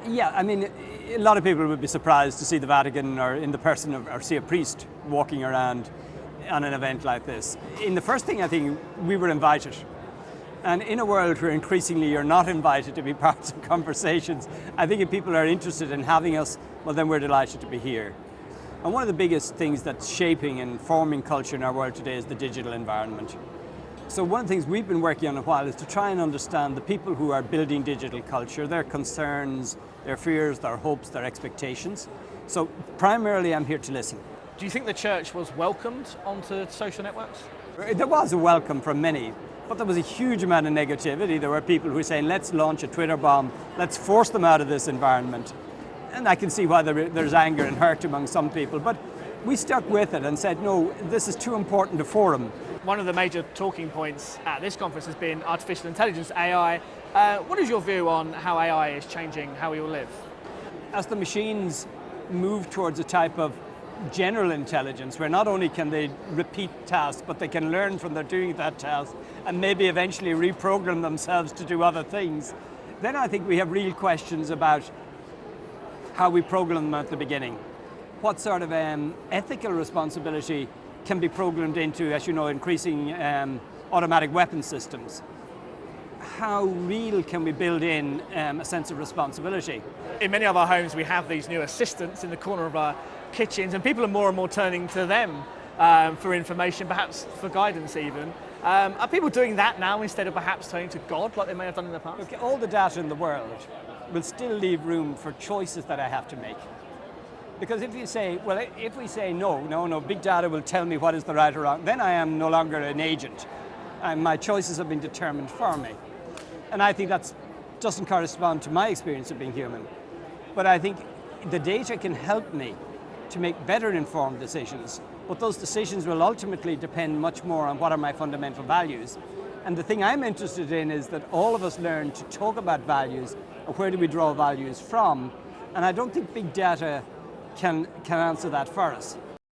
Yeah, I mean, a lot of people would be surprised to see the Vatican or in the person of, or see a priest walking around on an event like this. In the first thing, I think we were invited. And in a world where increasingly you're not invited to be parts of conversations, I think if people are interested in having us, well then we're delighted to be here. And one of the biggest things that's shaping and forming culture in our world today is the digital environment. So one of the things we've been working on a while is to try and understand the people who are building digital culture, their concerns, their fears, their hopes, their expectations. So primarily I'm here to listen. Do you think the church was welcomed onto social networks? There was a welcome from many, but there was a huge amount of negativity. There were people who were saying, let's launch a Twitter bomb, let's force them out of this environment. And I can see why there's anger and hurt among some people, but we stuck with it and said, no, this is too important a forum. One of the major talking points at this conference has been artificial intelligence, AI. What is your view on how AI is changing how we all live? As the machines move towards a type of general intelligence, where not only can they repeat tasks, but they can learn from their doing that task and maybe eventually reprogram themselves to do other things, then I think we have real questions about how we program them at the beginning. What sort of ethical responsibility can be programmed into, as you know, increasing automatic weapon systems? How real can we build in a sense of responsibility? In many of our homes we have these new assistants in the corner of our kitchens, and people are more and more turning to them for information, perhaps for guidance even. Are people doing that now instead of perhaps turning to God like they may have done in the past? Look, all the data in the world will still leave room for choices that I have to make. Because if you say, well, if we say no, big data will tell me what is the right or wrong, then I am no longer an agent. My choices have been determined for me. And I think that doesn't correspond to my experience of being human. But I think the data can help me to make better informed decisions, but those decisions will ultimately depend much more on what are my fundamental values. And the thing I'm interested in is that all of us learn to talk about values, and where do we draw values from, and I don't think big data can answer that for us.